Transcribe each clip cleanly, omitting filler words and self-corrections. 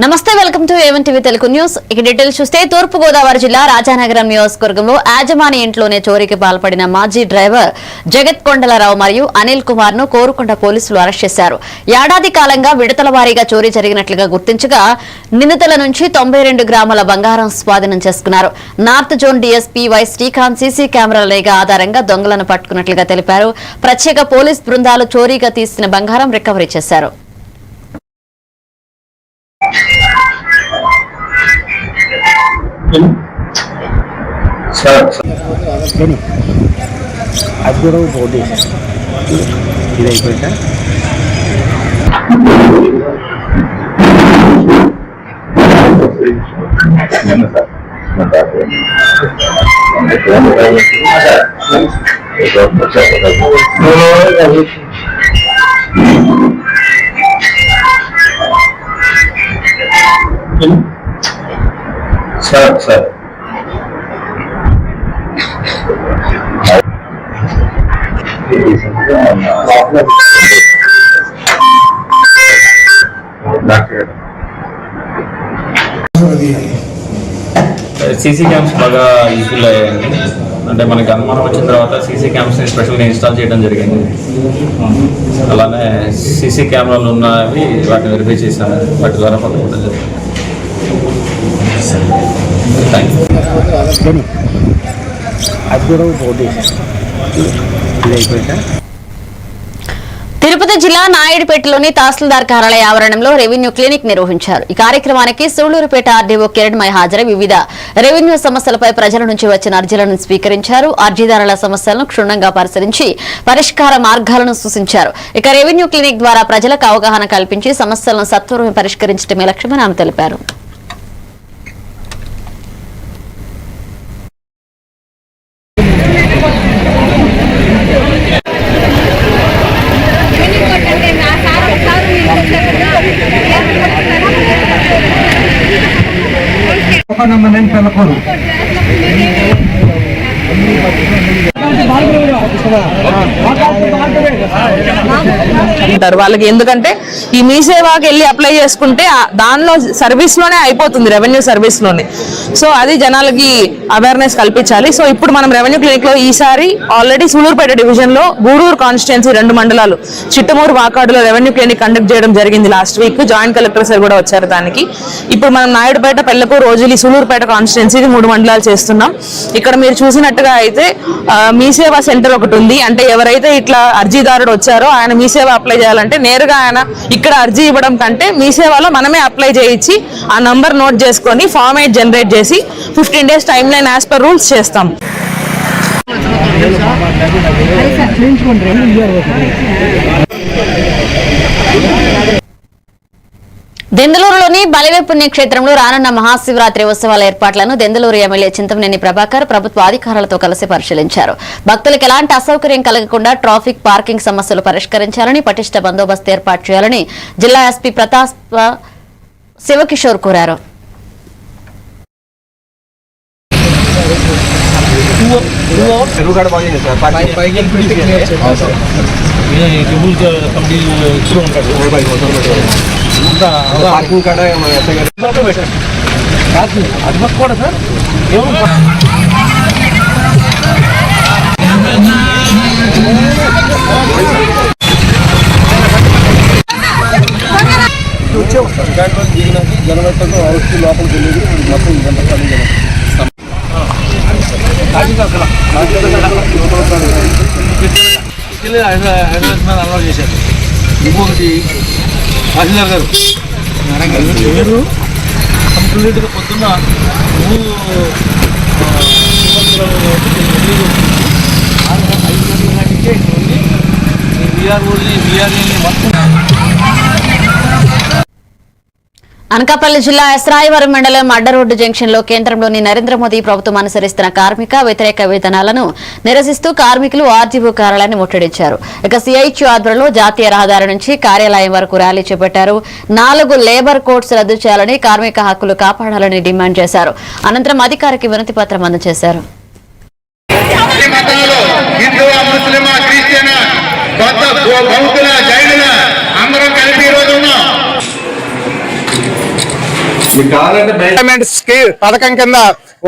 నమస్తే welcome to A1 TV Telugu news. ఇక details చూస్తే తూర్పు గోదావరి జిల్లా రాజానగరం నియోజకవర్గంలో యాజమాని ఇంట్లోనే చోరీకి పాల్పడిన మాజీ డ్రైవర్ జగత్ కొండలరావు మరియు అనిల్ కుమార్ ను కోరుకొండ పోలీసులు అరెస్ట్ చేశారు. ఏడాది కాలంగా విడతల వారీగా చోరీ జరిగినట్లుగా గుర్తించగా నిందితుల నుంచి 92 గ్రాముల బంగారం స్వాధీనం చేసుకున్నారు. North zone DSP why Srikanth CC కెమెరాల నిఘా ఆధారంగా దొంగలను పట్టుకున్నట్లుగా తెలిపారు. ప్రత్యేక పోలీస్ బృందాలు చోరీగా తీసిన బంగారం రికవరీ చేశారు. అప్పుడు పోటీ ఇది అయిపోయిందా సార్ సీసీ క్యామ్స్ బాగా యూజ్ఫుల్ అయ్యాయండి. అంటే మనకి అనుమానం వచ్చిన తర్వాత సీసీ క్యామ్స్ని స్పెషల్గా ఇన్స్టాల్ చేయడం జరిగింది. అలానే సీసీ కెమెరాలు ఉన్నవి వాటిని వెరిఫై చేశాను. వాటి ద్వారా పట్టుకోవడం జరిగింది. Thank you. అప్పుడు పోటీ ఇది అయిపోయిందా. తిరుపతి జిల్లా నాయుడుపేటలోని తహసీల్దార్ కార్యాలయ ఆవరణంలో రెవెన్యూ క్లినిక్ నిర్వహించారు. ఈ కార్యక్రమానికి సూళ్లూరుపేట ఆర్డీఓ కిరణ్మయి హాజరై వివిధ రెవెన్యూ సమస్యలపై ప్రజల నుంచి వచ్చిన అర్జీలను స్వీకరించారు. అర్జీదారుల సమస్యలను క్షుణ్ణంగా పరిశీలించి పరిష్కార మార్గాలను సూచించారు. ఇక రెవెన్యూ క్లినిక్ ద్వారా ప్రజలకు అవగాహన కల్పించి సమస్యలను సత్వరమే పరిష్కరించడమే లక్ష్యమని ఆమె తెలిపారు. వాళ్ళకి ఎందుకంటే ఈ మీ సేవాకి వెళ్ళి అప్లై చేసుకుంటే దానిలో సర్వీస్ లోనే అయిపోతుంది, రెవెన్యూ సర్వీస్ లోనే. సో అది జనాలకి అవేర్నెస్ కల్పించాలి. సో ఇప్పుడు మనం రెవెన్యూ క్లినిక్ లో ఈసారి ఆల్రెడీ సూళ్లూరుపేట డివిజన్ లో గూడూరు కాన్స్టిట్యున్సీ 2 మండలాలు చిట్టమూరు వాకాడులో రెవెన్యూ క్లినిక్ కండక్ట్ చేయడం జరిగింది. Last week joint collector sir కూడా వచ్చారు దానికి. ఇప్పుడు మనం నాయుడుపేట, పెళ్లకు, రోజులి, సూళ్లూరుపేట కాన్స్టిట్యున్సీ 3 మండలాలు చేస్తున్నాం. ఇక్కడ మీరు చూసినట్టుగా అయితే మీ సేవా సెంటర్ ఒకటి ఉంది. అంటే ఎవరైతే ఇట్లా అర్జీదారుడు వచ్చారో ఆయన మీ సేవ అప్లై చేయాలంటే నేరుగా ఆయన ఇక్కడ అర్జీ ఇవ్వడం కంటే మీ సేవలో మనమే అప్లై చేయించి ఆ నంబర్ నోట్ చేసుకొని ఫామ్ 8 జనరేట్ చేసి 15 days time line as per rules చేస్తాం. దెందులూరులోని బలివే పుణ్యక్షేత్రంలో రానున్న మహాశివరాత్రి ఉత్సవాల ఏర్పాట్లను దెందులూరు ఎమ్మెల్యే చింతమనేని ప్రభాకర్ ప్రభుత్వ అధికారులతో కలిసి పరిశీలించారు. భక్తులకు ఎలాంటి అసౌకర్యం కలగకుండా ట్రాఫిక్, పార్కింగ్ సమస్యలు పరిష్కరించాలని, పటిష్ట బందోబస్తు ఏర్పాటు చేయాలని జిల్లా ఎస్పీ ప్రతాప్ శివకిషోర్ కోరారు. పార్కింగ్ కాడ అది కూడా సార్ జనవరితో లోపలికి వెళ్ళేది మొత్తం అలవాటు చేశారు. ఇంకొకటి తహసీల్దార్ గారు మీరు కంప్లీట్గా పొద్దున్న 5 గంటల నాటికే వీఆర్ఓని మొత్తం. అనకాపల్లి జిల్లా ఎస్రాయివరం మండలం అడ్డరోడ్డు జంక్షన్ లో కేంద్రంలోని నరేంద్ర మోదీ ప్రభుత్వం అనుసరిస్తున్న కార్మిక వ్యతిరేక విధానాలను నిరసిస్తూ కార్మికులు ఆర్జీఓ కార్యాలయాన్ని ముట్టడించారు. ఇక సిఐటియు ఆధ్వర్యంలో జాతీయ రహదారి నుంచి కార్యాలయం వరకు ర్యాలీ చేపట్టారు. 4 లేబర్ కోడ్స్ రద్దు చేయాలని, కార్మిక హక్కులు కాపాడాలని డిమాండ్ చేశారు. అనంతరం అధికారికి వినతి పత్రం అందజేశారు. ఎంప్లాయ్మెంట్ పథకం కింద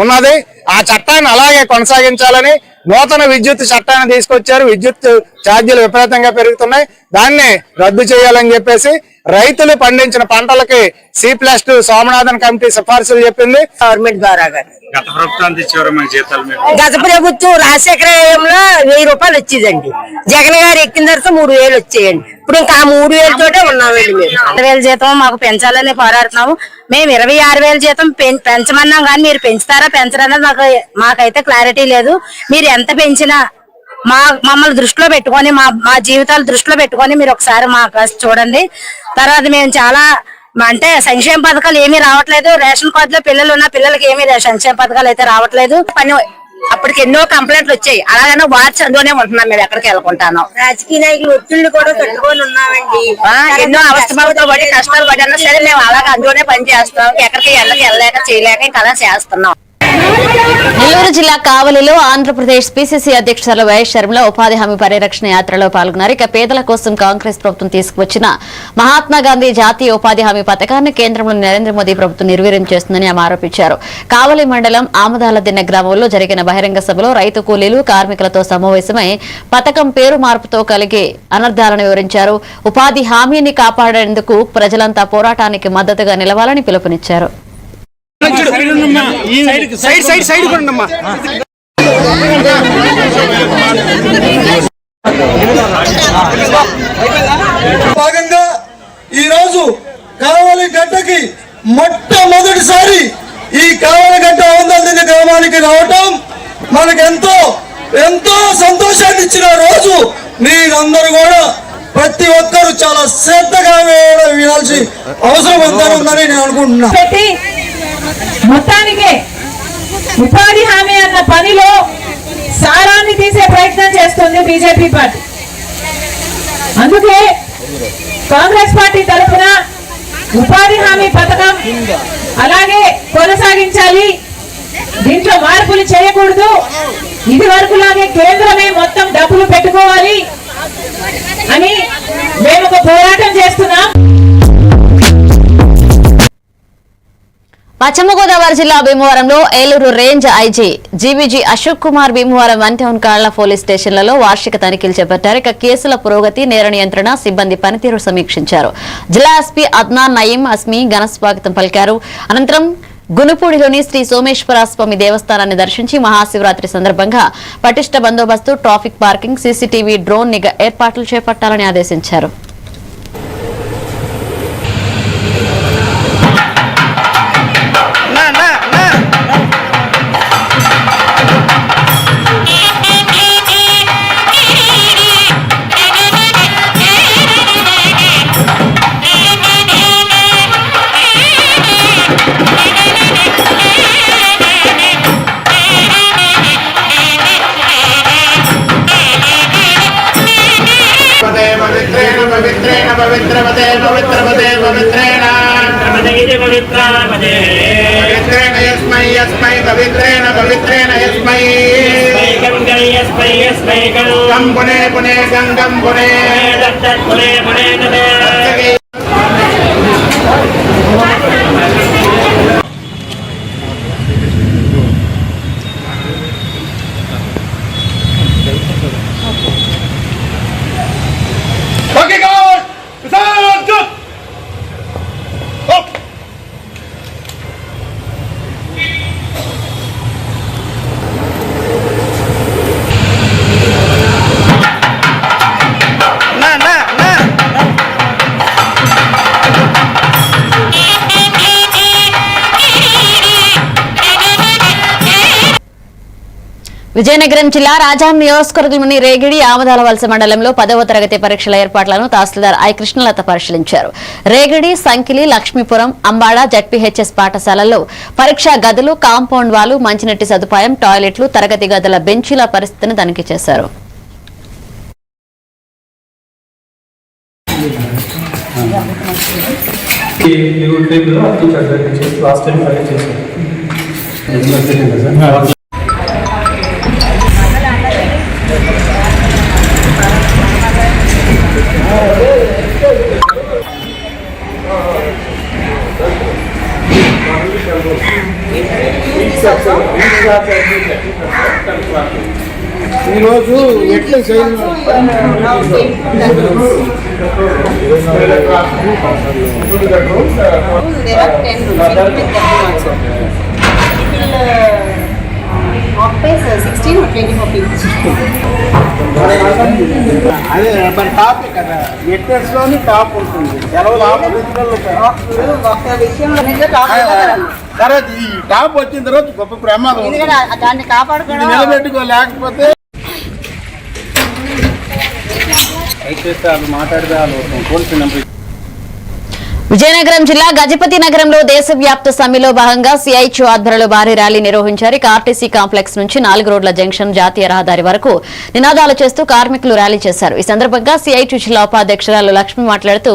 ఉన్నది. ఆ చట్టాన్ని అలాగే కొనసాగించాలని నూతన విద్యుత్ చట్టాన్ని తీసుకొచ్చారు. విద్యుత్ ఛార్జీలు విపరీతంగా పెరుగుతున్నాయి. దాన్ని రద్దు చేయాలని చెప్పేసి రైతులు పండించిన పంటలకి C+2 సోమనాథన్ కమిటీ సిఫార్సులు చెప్పింది. గవర్నమెంట్ ద్వారా గత ప్రభుత్వం గత ప్రభుత్వం రాజశేఖరంలో 1000 రూపాయలు వచ్చేదండి. జగన్ గారు ఎక్కిన తర్వాత 3000 వచ్చేయండి. ఇప్పుడు ఇంకా 3000 తోటే ఉన్నామండి. మేము 20,000 జీతం మాకు పెంచాలని పోరాడుతున్నాము. మేము 26,000 జీతం పెంచమన్నాం కానీ మీరు పెంచుతారా పెంచరన్నది మాకైతే క్లారిటీ లేదు. మీరు ఎంత పెంచినా మమ్మల్ని దృష్టిలో పెట్టుకొని మా జీవితాలు దృష్టిలో పెట్టుకొని మీరు ఒకసారి మా చూడండి. తర్వాత మేము చాలా అంటే సంక్షేమ పథకాలు ఏమీ రావట్లేదు. రేషన్ కార్డులో పిల్లలు ఉన్న పిల్లలకి ఏమీ సంక్షేమ పథకాలు అయితే రావట్లేదు. పని అప్పటికి ఎన్నో కంప్లైంట్లు వచ్చాయి. అలాగనే వార్డ్స్ అందులోనే ఉంటున్నాం. మేము ఎక్కడికి వెళ్ళకుంటాను. రాజకీయ నాయకులు ఒత్తిళ్లు కూడా కట్టుకొని ఉన్నామండి. ఎన్నో అవస్థలతో పడి కష్టాలు పడి అన్నా సరే మేము అలాగే అందులోనే పని చేస్తాం. ఎక్కడికి వెళ్ళలేక చేయలేక ఇంకా అలా చేస్తున్నాం. నెల్లూరు జిల్లా కావలిలో ఆంధ్రప్రదేశ్ పిసిసి అధ్యక్షురాలు వైఎస్ షర్మిల ఉపాధి హామీ పరిరక్షణ యాత్రలో పాల్గొన్నారు. ఇక పేదల కోసం కాంగ్రెస్ ప్రభుత్వం తీసుకువచ్చిన మహాత్మాగాంధీ జాతీయ ఉపాధి హామీ పథకాన్ని కేంద్రంలోని నరేంద్ర మోదీ ప్రభుత్వం నిర్వీర్యం చేస్తుందని ఆమె ఆరోపించారు. కావలి మండలం ఆమదాలదిన్నె గ్రామంలో జరిగిన బహిరంగ సభలో రైతు కూలీలు కార్మికులతో సమావేశమై పథకం పేరు మార్పుతో కలిగే అనర్థాలను వివరించారు. ఉపాధి హామీని కాపాడేందుకు ప్రజలంతా పోరాటానికి మద్దతుగా నిలవాలని పిలుపునిచ్చారు. భాగంగా ఈ రోజు కావలి గడ్డకి మొట్టమొదటిసారి ఈ కావలి గడ్డ ఆమదాలదిన్నె గ్రామానికి రావటం మనకెంతో ఎంతో సంతోషాన్ని ఇచ్చిన రోజు. మీరందరూ కూడా ప్రతి ఒక్కరు చాలా శ్రద్ధగా వినాల్సి అవసరం ఉందని నేను అనుకుంటున్నా. మొత్తానికి ఉపాధి హామీ అన్న పనిలో సారాన్ని తీసే ప్రయత్నం చేస్తుంది బీజేపీ పార్టీ. అందుకే కాంగ్రెస్ పార్టీ తరఫున ఉపాధి హామీ పథకం అలాగే కొనసాగించాలి. దీంట్లో మార్పులు చేయకూడదు. ఇది వరకులాగే కేంద్రమే మొత్తం డబ్బులు పెట్టుకోవాలి అని మేము ఒక పోరాటం చేస్తున్నాం. పశ్చిమ గోదావరి జిల్లా భీమవరంలో Eluru range IG GVG Ashok Kumar Bhimavaram one town కాళ్ల పోలీస్ స్టేషన్లలో వార్షిక తనిఖీలు చేపట్టారు. ఇక కేసుల పురోగతి, నేర నియంత్రణ, సిబ్బంది పనితీరు సమీక్షించారు. జిల్లా ఎస్పీ అద్నాన్ నయీం అస్మి ఘన స్వాగతం పలికారు. అనంతరం గునుపూడిలోని శ్రీ సోమేశ్వర స్వామి దేవస్థానాన్ని దర్శించి మహాశివరాత్రి సందర్భంగా పటిష్ట బందోబస్తు, ట్రాఫిక్ పార్కింగ్, సీసీటీవీ, డ్రోన్ నిఘా ఏర్పాట్లు చేపట్టాలని ఆదేశించారు. पवित्रवते पवित्रवते पवित्रेण पवित्रेण यस्मै यस्मै पवित्रेण पवित्रेण यस्मै गं पुने पुने गंगं पुने पुने पुने విజయనగరం జిల్లా రాజాం నియోజకవర్గంలోని రేగిడి ఆమదాల వలస మండలంలో 10వ తరగతి పరీక్షల ఏర్పాట్లను తహసీల్దార్ ఐ కృష్ణలత పరిశీలించారు. రేగిడి, సంకిలి, లక్ష్మీపురం, అంబాడ జడ్పీహెచ్ఎస్ పాఠశాలల్లో పరీక్షా గదులు, కాంపౌండ్ వాలు, మంచినీటి సదుపాయం, టాయిలెట్లు, తరగతి గదుల బెంచీల పరిస్థితిని తనిఖీ చేశారు. ఈరోజు ఎట్లా అదే మన టాప్ కదా ఎట్నెస్ లోని టాప్ ఉంటుంది తర్వాత ఈ టాప్ వచ్చిన తర్వాత గొప్ప ప్రమాదం దాన్ని కాపాడుకోవడం నిలబెట్టుకోలేకపోతే మాట్లాడితే విజయనగరం జిల్లా గజపతి నగరంలో దేశవ్యాప్త సమ్మెలో భాగంగా సిఐటియు ఆధ్వర్యంలో భారీ ర్యాలీ నిర్వహించారు. ఆర్టీసీ కాంప్లెక్స్ నుంచి 4 రోడ్ల జంక్షన్ జాతీయ రహదారి వరకు నినాదాలు చేస్తూ కార్మికులు ర్యాలీ చేశారు. ఈ సందర్భంగా సిఐటియు జిల్లా ఉపాధ్యక్షురాలు లక్ష్మి మాట్లాడుతూ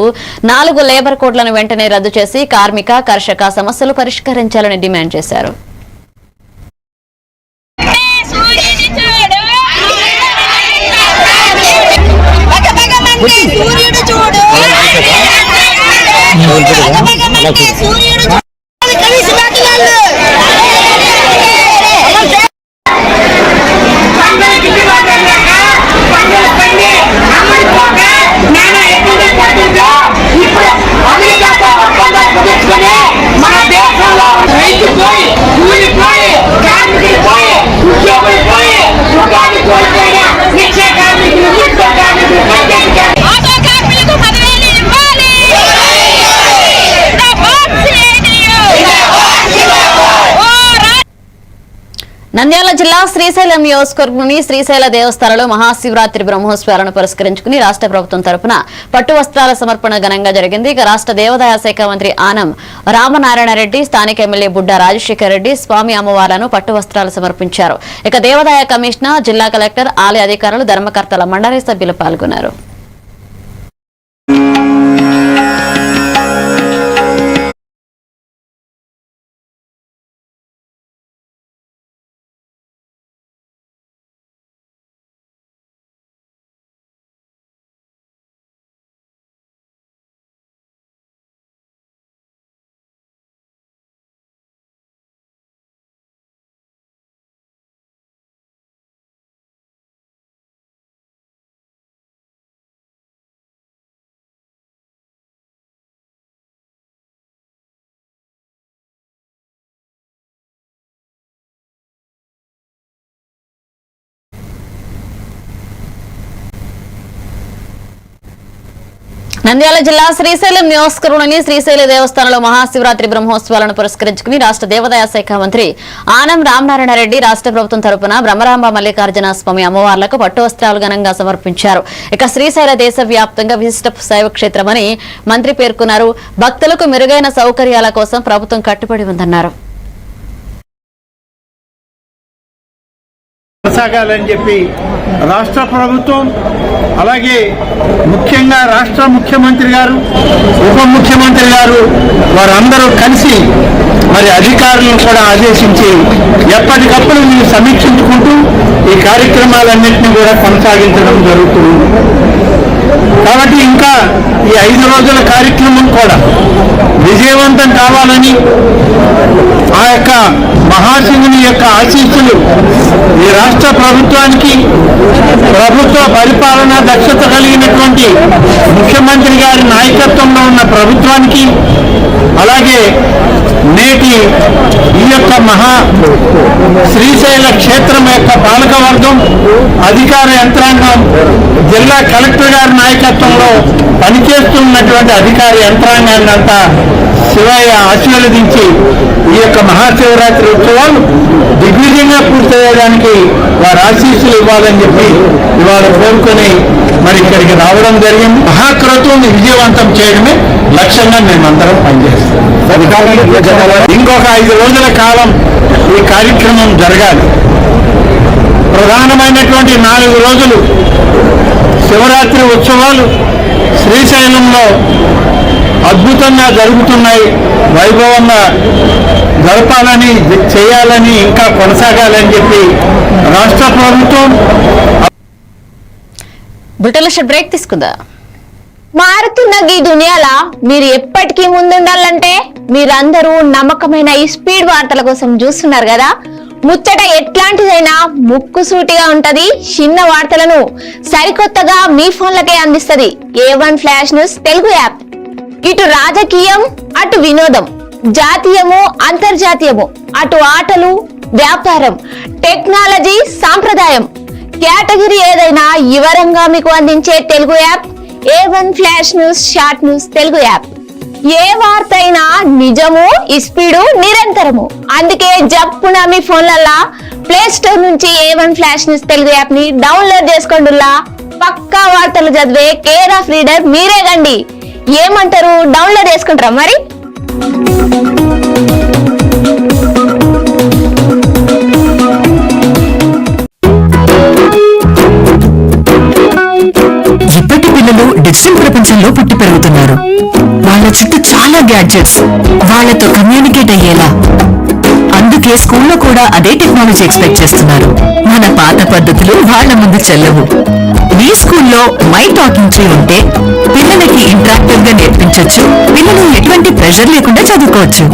4 లేబర్ కోడ్లను వెంటనే రద్దు చేసి కార్మిక కర్షక సమస్యలు పరిష్కరించాలని డిమాండ్ చేశారు. నంద్యాల జిల్లా శ్రీశైలం నియోజకవర్గంలోని శ్రీశైల దేవస్థానంలో మహాశివరాత్రి బ్రహ్మోత్సవాలను పురస్కరించుకుని రాష్ట్ర ప్రభుత్వం తరపున పట్టు వస్త్రాల సమర్పణ ఘనంగా జరిగింది. రాష్ట్ర దేవాదాయ శాఖ మంత్రి ఆనం రామనారాయణ రెడ్డి, స్థానిక ఎమ్మెల్యే బుడ్డా రాజశేఖర్ రెడ్డి స్వామి అమ్మవార్లను పట్టు వస్త్రాలు సమర్పించారు. ఇక దేవాదాయ కమిషనర్, జిల్లా కలెక్టర్, ఆలయ అధికారులు, ధర్మకర్తల మండలి సభ్యులు పాల్గొన్నారు. నంద్యాల జిల్లా శ్రీశైలం నియోజకవర్గంలోని శ్రీశైల దేవస్థానంలో మహాశివరాత్రి బ్రహ్మోత్సవాలను పురస్కరించుకుని రాష్ట్ర దేవాదాయ శాఖ మంత్రి ఆనం రామనారాయణ రెడ్డి రాష్ట్ర ప్రభుత్వం తరపున బ్రహ్మరాంబ మల్లికార్జున స్వామి అమ్మవార్లకు పట్టు వస్త్రాలు ఘనంగా సమర్పించారు. ఇక శ్రీశైల దేశవ్యాప్తంగా విశిష్ట శైవ క్షేత్రమని మంత్రి పేర్కొన్నారు. భక్తులకు మెరుగైన సౌకర్యాల కోసం ప్రభుత్వం కట్టుబడి ఉందన్నారు. కొనసాగాలని చెప్పి రాష్ట్ర ప్రభుత్వం, అలాగే ముఖ్యంగా రాష్ట్ర ముఖ్యమంత్రి గారు, ఉప ముఖ్యమంత్రి గారు వారందరూ కలిసి మరి అధికారులను కూడా ఆదేశించి ఎప్పటికప్పుడు మీరు సమీక్షించుకుంటూ ఈ కార్యక్రమాలన్నింటినీ కూడా కొనసాగించడం జరుగుతుంది. కాబట్టి ఇంకా ఈ 5 రోజుల కార్యక్రమం కూడా విజయవంతం కావాలని ఆ యొక్క మహాశివుని యొక్క ఆశీస్సులు ఈ రాష్ట్ర ప్రభుత్వానికి, ప్రభుత్వ పరిపాలనా దక్షత కలిగినటువంటి ముఖ్యమంత్రి గారి నాయకత్వంలో ఉన్న ప్రభుత్వానికి, అలాగే నేటి ఈ యొక్క శ్రీశైల క్షేత్రం యొక్క పాలకవర్గం, అధికార యంత్రాంగం, జిల్లా కలెక్టర్ గారి నాయకత్వంలో పనిచేస్తున్నటువంటి అధికార యంత్రాంగాన్ని అంతా శివయ్య ఆశీర్వదించి ఈ యొక్క మహాశివరాత్రి ఉత్సవాలు దిగ్విజయంగా పూర్తయ్యడానికి వారి ఆశీస్సులు ఇవ్వాలని చెప్పి ఇవాళ కోరుకొని మరి ఇక్కడికి రావడం జరిగింది. మహాక్రతువుని విజయవంతం చేయడమే లక్ష్యంగా మేమందరం పనిచేస్తాం. ఇంకొక 5 రోజుల కాలం ఈ కార్యక్రమం జరగాలి. ప్రధానమైనటువంటి 4 రోజులు శివరాత్రి ఉత్సవాలు శ్రీశైలంలో అద్భుతంగా జరుగుతున్నాయి. వైభవంగా జరపాలని, చేయాలని, ఇంకా కొనసాగాలని చెప్పి రాష్ట్ర ప్రభుత్వం. బ్రేక్ తీసుకుందా. మారుతున్న ఈ దునియాల మీరు ఎప్పటికీ ముందుండాలంటే మీరందరూ నమ్మకమైన ఈ స్పీడ్ వార్తల కోసం చూస్తున్నారు కదా. ముచ్చట ఎట్లాంటిదైనా ముక్కుసూటిగా ఉంటది. చిన్న వార్తలను సరికొత్తగా మీ ఫోన్లకే అందిస్తది A1 flash news Telugu app. ఇటు రాజకీయం, అటు వినోదం, జాతీయము, అంతర్జాతీయము, అటు ఆటలు, వ్యాపారం, టెక్నాలజీ, సాంప్రదాయం, కేటగిరీ ఏదైనా వివరంగా మీకు అందించే Telugu app A1 flash news short news Telugu app. ఏ వార్త అయినా నిజము, స్పీడు, నిరంతరము. అందుకే జప్పున మీ ఫోన్లల్లా ప్లే స్టోర్ నుంచి A1 flash news Telugu app ని డౌన్లోడ్ చేసుకోండిలా. పక్కా వార్తలు చదివే కేర్ ఆఫ్ రీడర్ మీరే గండి. ఏమంటారు, డౌన్లోడ్ చేసుకుంటారా మరి? ఇప్పటి పిల్లలు డిజిటల్ ప్రపంచంలో పుట్టి పెరుగుతున్నారు. వాళ్ళ చుట్టూ చాలా గ్యాడ్జెట్స్, వాళ్ళతో కమ్యూనికేట్ అయ్యేలా. అందుకే స్కూల్లో కూడా అదే టెక్నాలజీ ఎక్స్పెక్ట్ చేస్తున్నారు. మన పాత పద్ధతులు వాళ్ళ ముందు చెల్లవు. మీ స్కూల్లో మై టాకింగ్ ట్రీ ఉంటే పిల్లలకి ఇంటరాక్టివ్ గా నేర్పించొచ్చు. పిల్లలు ఎటువంటి ప్రెషర్ లేకుండా చదువుకోవచ్చు.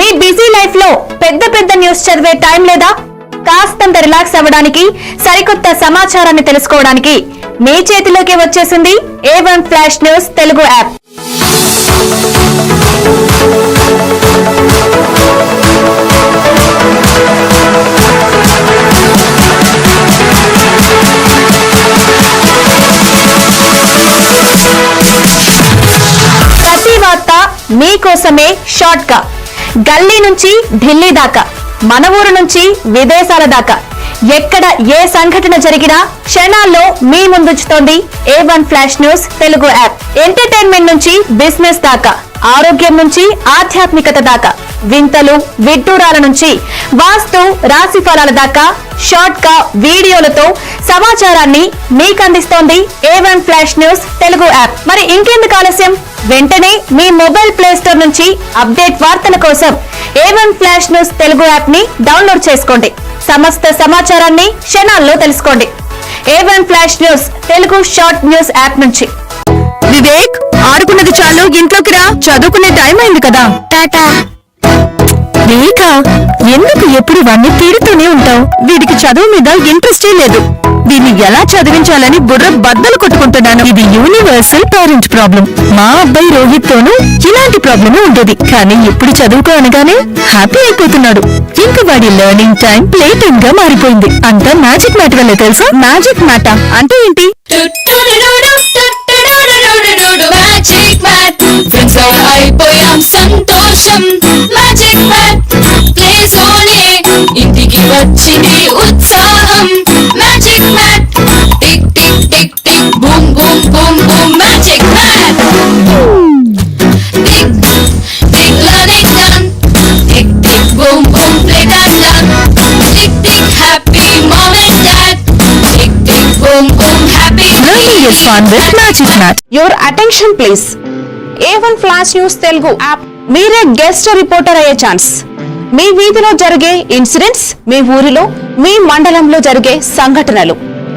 మీ బిజీ లైఫ్ లో పెద్ద పెద్ద న్యూస్ చదివే టైం లేదా? కాస్తంత రిలాక్స్ అవ్వడానికి, సరికొత్త సమాచారాన్ని తెలుసుకోవడానికి మీ చేతిలోకి వచ్చేసింది A1 flash news Telugu app. ప్రతి వార్త మీకోసమే షార్ట్ గా, గల్లీ నుంచి ఢిల్లీ దాకా, మన ఊరు నుంచి విదేశాల దాకా, ఎక్కడ ఏ సంఘటన జరిగినా క్షణాల్లో మీ ముందుంచుతోంది A1 flash news Telugu app. Entertainment నుంచి బిజినెస్ దాకా, ఆరోగ్యం నుంచి ఆధ్యాత్మికత దాకా, వింతలు విడ్డూరాల నుంచి వాస్తు రాశి ఫలాల దాకా షార్ట్ గా వీడియోలతో సమాచారాన్ని మీకు అందిస్తోంది A1 flash news Telugu app. మరి ఇంకెందుకు ఆలస్యం, వెంటనే మీ మొబైల్ ప్లే స్టోర్ నుంచి అప్డేట్ వార్తల కోసం A1 flash news Telugu app ని డౌన్లోడ్ చేసుకోండి. సమస్త సమాచారాన్ని క్షణాల్లో తెలుసుకోండి A1 flash news Telugu short news app నుంచి. వివేక్, ఆడుకున్నది చాలు, ఇంట్లోకి రా. చదువుకునే టైం అయింది కదా. టాటా. వివేకా, ఎందుకు ఎప్పుడు వాణ్ణి తిడుతూనే ఉంటావు? వీడికి చదువు మీద ఇంట్రెస్టే లేదు. దీన్ని ఎలా చదివించాలని బుర్ర బద్దలు కొట్టుకుంటున్నాను. ఇది యూనివర్సల్ పేరెంట్ ప్రాబ్లం. మా అబ్బాయి రోహిత్ తోనూ ఇలాంటి ప్రాబ్లమే ఉండేది. కానీ ఇప్పుడు చదువుకో అనగానే హ్యాపీ అయిపోతున్నాడు. ఇంకా వాడి లెర్నింగ్ టైం ప్లే టైం గా మారిపోయింది. అంతా మ్యాజిక్ మ్యాట్ వల్లే తెలుసా? మ్యాజిక్ మ్యాట్ అంటే ఏంటి? అయిపోయాం సంతోషం. మ్యాజిక్ మ్యాట్ ప్లేస్ లోనే ఇంటికి వచ్చింది ఉత్సాహం. Magic mat tick tick tick tick boom boom boom boom. Magic mat tick tick learning done. Tick tick boom boom play time done. Tick tick happy mom and dad. Tick tick boom boom happy. Learning is fun with Magic Mat. Your attention please. A1 flash news Telugu app. మీరే guest reporter అయ్యే chance. మీ వీధిలో జరిగే incidents, మీ ఊరిలో, మీ మండలంలో జరిగే సంఘటనలు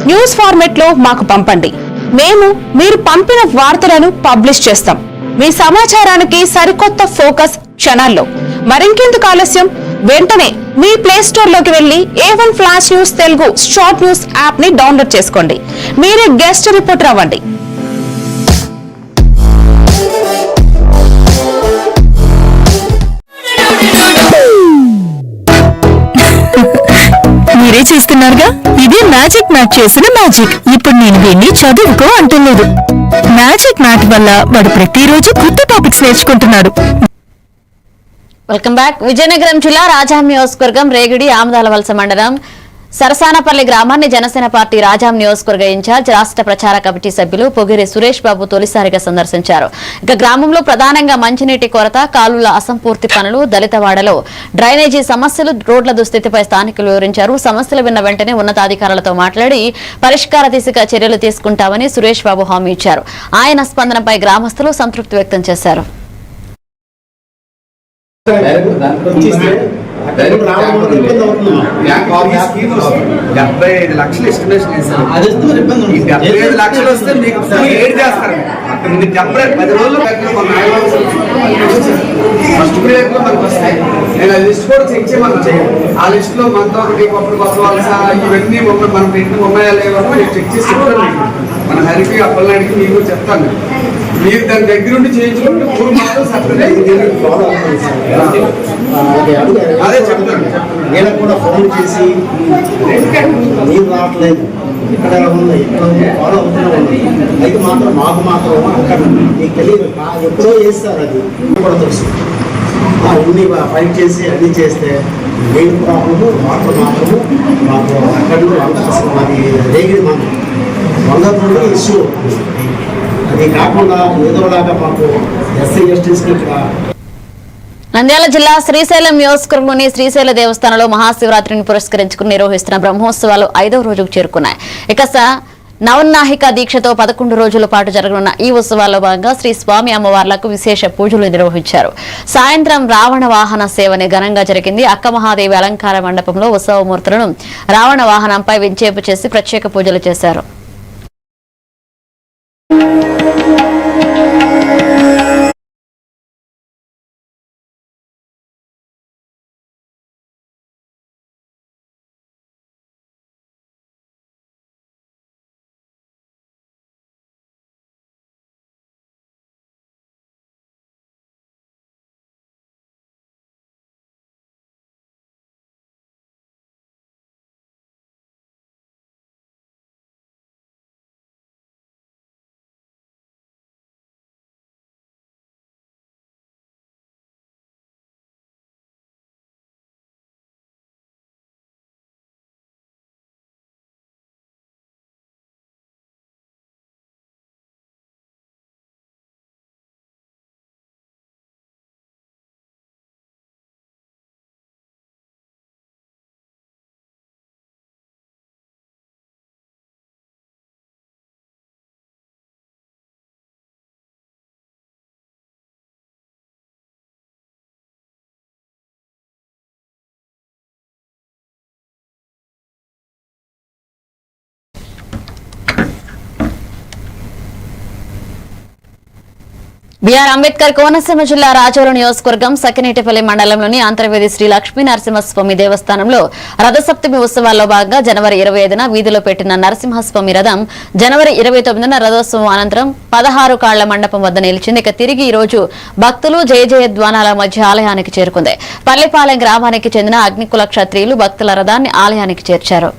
news format లో మాకు పంపండి. మేము మీరు పంపిన వార్తలను పబ్లిష్ చేస్తాం. మీ సమాచారానికి సరికొత్త ఫోకస్ క్షణాల్లో. మరింకెందుకు ఆలస్యం, వెంటనే మీ ప్లే స్టోర్ లోకి వెళ్లి A1 flash news Telugu short news app ని డౌన్లోడ్ చేసుకోండి. మీరే గెస్ట్ రిపోర్టర్ అవ్వండి. మీరే చూస్తున్నారుగా, ఇదే మ్యాజిక్ మ్యాట్ చేసిన మ్యాజిక్. ఇప్పుడు నేను వీడిని చదువుకో అంటులేదు. మ్యాజిక్ మ్యాట్ వల్ల వాడు ప్రతిరోజు కొత్త టాపిక్స్ నేర్చుకుంటున్నాడు. Welcome back. విజయనగరం జిల్లా రాజాం నియోజకవర్గం రేగిడి ఆమదాల వలస మండలం సరసానపల్లి గ్రామాన్ని జనసేన పార్టీ రాజాం నియోజకవర్గ ఇన్ఛార్జ్ రాష్ట్ర ప్రచార కమిటీ సభ్యులు పొగిరి సురేష్ బాబు తొలిసారిగా సందర్శించారు. ఇక గ్రామంలో ప్రధానంగా మంచినీటి కొరత, కాలువల అసంపూర్తి పనులు, దళితవాడలో డ్రైనేజీ సమస్యలు, రోడ్ల దుస్థితిపై స్థానికులు వివరించారు. సమస్యలు విన్న వెంటనే ఉన్నతాధికారులతో మాట్లాడి పరిష్కార దిశగా చర్యలు తీసుకుంటామని సురేష్ బాబు హామీ ఇచ్చారు. ఆయన స్పందనపై గ్రామస్తులు సంతృప్తి వ్యక్తం చేశారు. $75 లక్షలు ఎస్టిమేషన్ చేశారు. $75 లక్షలు వస్తే మీకు ఏడ్ చేస్తారు. ఇది టెంపరీ 10 రోజులు ఫస్ట్ బ్రేక్ లో మనకు వస్తాయి. నేను ఆ లిస్ట్ కూడా చెక్ చేయమని చేయాలి. ఆ లిస్ట్ లో మనతో కొత్త వలస ఇవన్నీ మన పెట్టిన ఉన్నాయా లేవో నేను చెక్ చేసి చెప్తాను. మన హరికి అప్పలనాడికి మీకు చెప్తాను. మీరు దాని దగ్గర ఉండి చేయించుకుంటే ఊరు మాత్రం అదే చెప్తాను. నేను కూడా ఫోన్ చేసి మీరు రావట్లేదు, ఇక్కడ ఉంది, ఇక్కడ ఫాలో అవుతూనే ఉంది. అయితే మాత్రం మాకు మాత్రం అక్కడ మీకు తెలియదు, ఎప్పుడో చేస్తారు. అది కూడా తెలుసు. అన్ని ఫైట్ చేసి అన్ని చేస్తే మెయిన్ ప్రాబ్లము వాటర్ మాత్రము మాకు అక్కడ అది రేగిడి మనం 100 ఇష్యూ. అది కాకుండా ఏదోలాగా మాకు ఎస్సీ ఎస్టీస్కి ఇక్కడ. నంద్యాల జిల్లా శ్రీశైలం నియోజకవర్గంలోని శ్రీశైల దేవస్థానంలో మహాశివరాత్రిని పురస్కరించుకుని నిర్వహిస్తున్న బ్రహ్మోత్సవాలు 5వ రోజుకు చేరుకున్నాయి. ఇక నవన్నాహిక దీక్షతో 11 రోజుల పాటు జరగనున్న ఈ ఉత్సవాల్లో భాగంగా శ్రీ స్వామి అమ్మవార్లకు విశేష పూజలు నిర్వహించారు. సాయంత్రం రావణ వాహన సేవని ఘనంగా జరిగింది. అక్క మహాదేవి అలంకార మండపంలో ఉత్సవమూర్తులను రావణ వాహనంపై వించేపు చేసి ప్రత్యేక పూజలు చేశారు. బిఆర్ అంబేద్కర్ కోనసీమ జిల్లా రాజోలు నియోజకవర్గం సకినేటిపల్లి మండలంలోని అంతర్వేది శ్రీ లక్ష్మీ నరసింహస్వామి దేవస్థానంలో రథసప్తమి ఉత్సవాల్లో భాగంగా జనవరి 25న వీధిలో పెట్టిన నరసింహస్వామి రథం జనవరి 29న రథోత్సవం అనంతరం 16 కాళ్ల మండపం వద్ద నిలిచింది. ఇక తిరిగి ఈ రోజు భక్తులు జయజయధ్వానాల మధ్య ఆలయానికి చేరుకుంది. పల్లెపాలెం గ్రామానికి చెందిన అగ్నికుల క్షత్రియులు భక్తుల రథాన్ని ఆలయానికి చేర్చారు.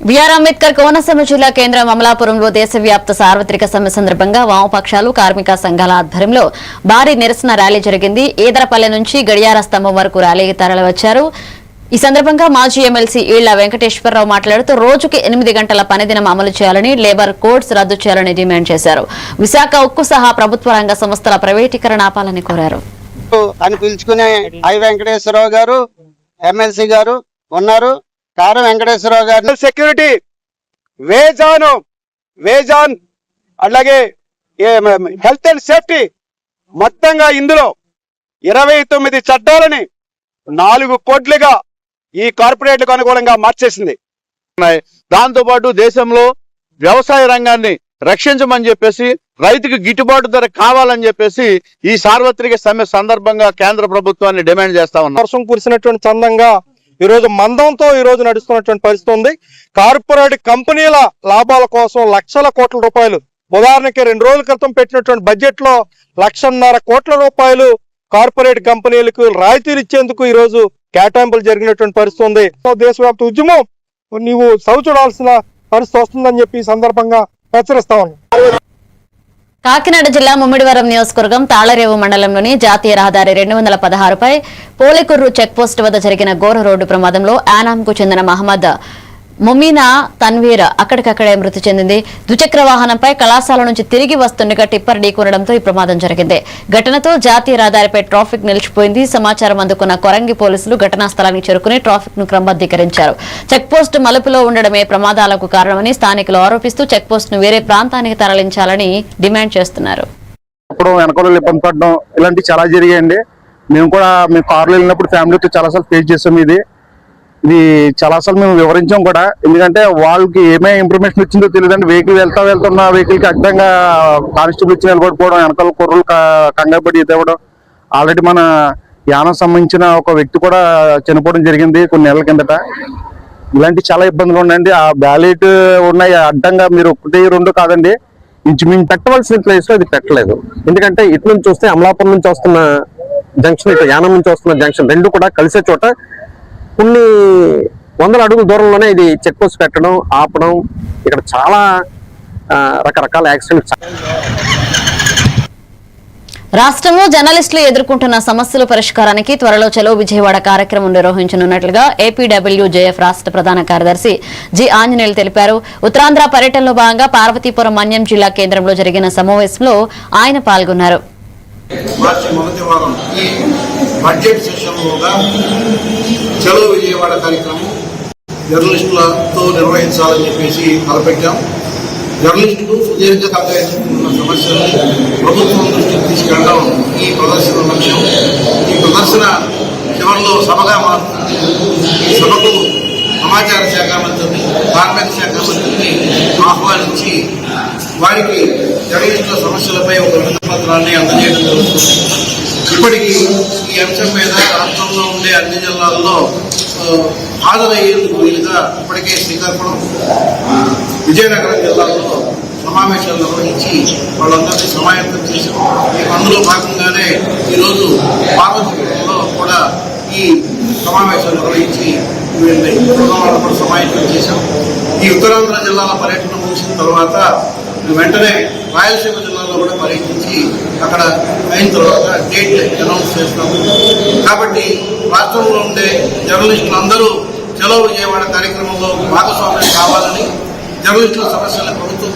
బిఆర్ అంబేద్కర్ కోనసీమ జిల్లా కేంద్రం అమలాపురంలో దేశవ్యాప్త సార్వత్రిక సమ్మె సందర్భంగా వామపక్షాలు కార్మిక సంఘాల ఆధ్వర్యంలో భారీ నిరసన ర్యాలీ జరిగింది. ఈదరపల్లె నుంచి గడియార స్తంభం వరకు ర్యాలీకి తరలివచ్చారు. ఈ సందర్భంగా మాజీ ఎమ్మెల్సీ ఈళ్ల వెంకటేశ్వరరావు మాట్లాడుతూ రోజుకి 8 గంటల పనిదినం అమలు చేయాలని, లేబర్ కోడ్స్ రద్దు చేయాలని డిమాండ్ చేశారు. విశాఖ ఉక్కు సహా ప్రభుత్వ రంగ సంస్థల ప్రైవేటీకరణ ఆపాలని కోరారు. అని పిలుచుకునే ఐ వెంకటేశ్వరరావు గారు ఎమ్మెల్సీ గారు ఉన్నారు. కారు వెంకటేశ్వరరావు గారు సెక్యూరిటీ వేజాన్ అలాగే హెల్త్ అండ్ సేఫ్టీ మొత్తంగా ఇందులో 29 చట్టాలని 4 కోట్లుగా ఈ కార్పొరేట్లకు అనుగుణంగా మార్చేసింది. దాంతో పాటు దేశంలో వ్యవసాయ రంగాన్ని రక్షించమని చెప్పేసి రైతుకు గిట్టుబాటు ధర కావాలని చెప్పేసి ఈ సార్వత్రిక సమ్మె సందర్భంగా కేంద్ర ప్రభుత్వాన్ని డిమాండ్ చేస్తా ఉన్నాం. వర్షం కురిసినటువంటి చందంగా ఈ రోజు మందంతో ఈ రోజు నడుస్తున్నటువంటి పరిస్థితి ఉంది. కార్పొరేట్ కంపెనీల లాభాల కోసం లక్షల కోట్ల రూపాయలు, ఉదాహరణకి 2 రోజుల క్రితం పెట్టినటువంటి బడ్జెట్ లో 1,50,000 కోట్ల రూపాయలు కార్పొరేట్ కంపెనీలకు రాయితీలు ఇచ్చేందుకు ఈ రోజు కేటాయింపులు జరిగినటువంటి పరిస్థితి ఉంది. దేశవ్యాప్త ఉద్యమం నీవు చవి చూడాల్సిన పరిస్థితి వస్తుందని చెప్పి ఈ సందర్భంగా హెచ్చరిస్తా ఉన్నాం. కాకినాడ జిల్లా ముమ్మిడివరం నియోజకవర్గం తాళరేవు మండలంలోని జాతీయ రహదారి 216పై పోలికుర్రు చెక్పోస్టు వద్ద జరిగిన ఘోర రోడ్డు ప్రమాదంలో యానాంకు చెందిన మహమ్మద్ ముమీనా తన్వీర్ అక్కడికక్కడే మృతి చెందింది. ద్విచక్ర వాహనంపై కళాశాల నుంచి తిరిగి వస్తుండగా టిప్పర్ ఢీకొనడంతో ఈ ప్రమాదం జరిగింది. ఘటనతో జాతీయ రహదారిపై ట్రాఫిక్ నిలిచిపోయింది. సమాచారం అందుకున్న కొరంగి పోలీసులు ఘటనా స్థలానికి చేరుకుని ట్రాఫిక్ ను క్రమబద్దీకరించారు. చెక్పోస్ట్ మలుపులో ఉండడమే ప్రమాదాలకు కారణమని స్థానికులు ఆరోపిస్తూ చెక్పోస్ట్ ను వేరే ప్రాంతానికి తరలించాలని డిమాండ్ చేస్తున్నారు. ఇబ్బంది పడడం ఇలాంటివి చాలా జరిగాయండి. మేము కార్లో వెళ్ళినప్పుడు ఫ్యామిలీతో చాలాసార్లు ఫేస్ చేసాం. ఇది చాలాసార్లు మేము వివరించాం కూడా. ఎందుకంటే వాళ్ళకి ఏమే ఇన్ఫర్మేషన్ వచ్చిందో తెలియదండి. వెళ్తున్న వెహికల్ కి అడ్డంగా కానిస్టేబుల్ ఇచ్చి నిలబడిపోవడం, వెనకాల కుర్రలు కంగారుపడి ఇవ్వడం. ఆల్రెడీ మన యానం సంబంధించిన ఒక వ్యక్తి కూడా చనిపోవడం జరిగింది కొన్ని నెలల కిందట. ఇలాంటి చాలా ఇబ్బందులు ఉన్నాయండి. ఆ బ్యాలెట్ ఉన్నాయి అడ్డంగా. మీరు 1-2 కాదండి, ఇంచుమించు పెట్టవలసిన ప్లేస్ లో అది పెట్టలేదు. ఎందుకంటే ఇటు నుంచి వస్తే అమలాపురం నుంచి వస్తున్న జంక్షన్, ఇటు యానం నుంచి వస్తున్న జంక్షన్ రెండు కూడా కలిసే చోట కొన్ని వందల అడుగుల దూరంలోనే ఇది చెక్ పోస్ట్ పెట్టడం, ఆపడం, ఇక్కడ చాలా రకరకాల యాక్సిడెంట్స్. రాష్ట్రంలో జర్నలిస్టులు ఎదుర్కొంటున్న సమస్యల పరిష్కారానికి త్వరలో చలో విజయవాడ కార్యక్రమం నిర్వహించనున్నట్లుగా ఏపీడబ్ల్యూజేఎఫ్ రాష్ట్ర ప్రధాన కార్యదర్శి జి ఆంజనేయులు తెలిపారు. ఉత్తరాంధ్ర పర్యటనలో భాగంగా పార్వతీపురం మన్యం జిల్లా కేంద్రంలో జరిగిన సమావేశంలో ఆయన పాల్గొన్నారు. మార్చి మొదటి వారం ఈ బడ్జెట్ సెషన్లోగా చలో విజయవాడ కార్యక్రమం జర్నలిస్టులతో నిర్వహించాలని చెప్పేసి తలపెట్టాం. జర్నలిస్టులు సుదీర్ఘకాలంగా ఎదుర్కొంటున్న సమస్యలను ప్రభుత్వం దృష్టికి తీసుకెళ్లడం ఈ ప్రదర్శన లక్ష్యం. ఈ ప్రదర్శన చివరిలో సభగా మారుతుంది. ఈ సభకు సమాచార శాఖ మంత్రిని, కార్మిక శాఖ మంత్రిని ఆహ్వానించి వారికి జర్నలిస్టుల సమస్యలపై ఒక వినతిపత్రాన్ని అందజేయడం జరుగుతుంది. ఇప్పటికీ ఈ అంశం మీద రాష్ట్రంలో ఉండే అన్ని జిల్లాల్లో హాజరయ్యేందుకు వీలుగా ఇప్పటికే శ్రీకాకుళం, విజయనగరం జిల్లాల్లో సమావేశాలు నిర్వహించి వాళ్ళందరినీ సమాయత్తం చేశాం. అందులో భాగంగానే ఈరోజు పార్వతీపురంలో కూడా ఈ సమావేశాలు నిర్వహించి వీళ్ళని కూడా సమాయత్తం చేశాం. ఈ ఉత్తరాంధ్ర జిల్లాల పర్యటన ముగిసిన తర్వాత వెంటనే రాయలసీమ జిల్లాలో కూడా పర్యటించి అక్కడ అయిన తర్వాత డేట్ అనౌన్స్ చేస్తాము. కాబట్టి రాష్ట్రంలో ఉండే జర్నలిస్టులందరూ చలో విజయవాడ కార్యక్రమంలో భాగస్వామ్యం కావాలని, జర్నలిస్టుల సమస్యలను ప్రభుత్వం.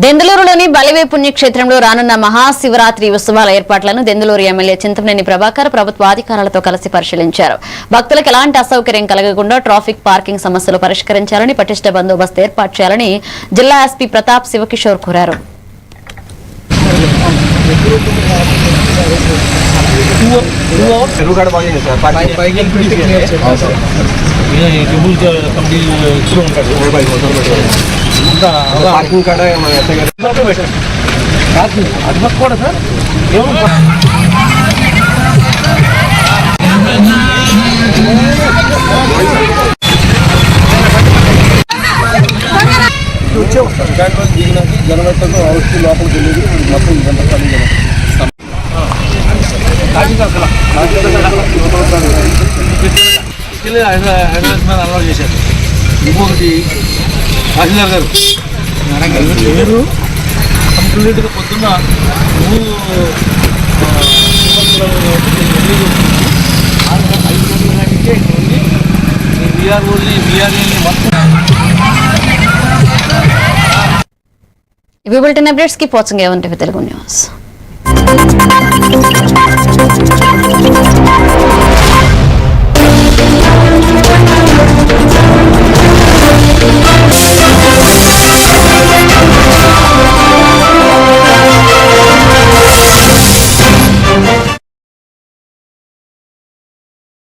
దెందులూరులోని బలివే పుణ్యక్షేత్రంలో రానున్న మహాశివరాత్రి ఉత్సవాల ఏర్పాట్లను దెందులూరు ఎమ్మెల్యే చింతమనేని ప్రభాకర్ ప్రభుత్వ అధికారులతో కలిసి పరిశీలించారు. భక్తులకు ఎలాంటి అసౌకర్యం కలగకుండా ట్రాఫిక్, పార్కింగ్ సమస్యలు పరిష్కరించాలని, పటిష్ట బందోబస్తు ఏర్పాటు చేయాలని జిల్లా ఎస్పీ ప్రతాప్ శివకిషోర్ కోరారు. జనవరితో లోపలికి వెళ్ళేది మొత్తం అలవాటు చేశారు. ఇంకొకటి తహసీల్దార్ గారు మీరు కంప్లీట్గా పొద్దున్న ఇవి బులెటిన్ అప్డేట్స్ కి వాచింగ్ ఏమంటే తెలుగు న్యూస్.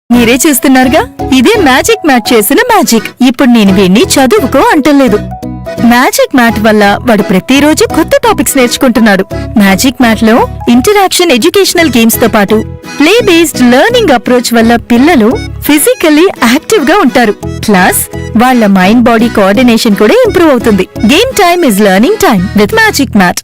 మీరే చూస్తున్నారుగా, ఇదే మ్యాజిక్ మ్యాట్ చేసిన మ్యాజిక్. ఇప్పుడు నేను వీణ్ణి చదువుకో అంటలేదు. మ్యాజిక్ మ్యాట్ వల్ల వాడు ప్రతిరోజు కొత్త టాపిక్స్ నేర్చుకుంటున్నాడు. మ్యాజిక్ మ్యాట్ లో ఇంటరాక్షన్, ఎడ్యుకేషనల్ గేమ్స్ తో పాటు ప్లే బేస్డ్ లెర్నింగ్ అప్రోచ్ వల్ల పిల్లలు ఫిజికల్లీ యాక్టివ్ గా ఉంటారు. ప్లస్ వాళ్ళ మైండ్ బాడీ కోఆర్డినేషన్ కూడా ఇంప్రూవ్ అవుతుంది. Game time is learning time with magic mat.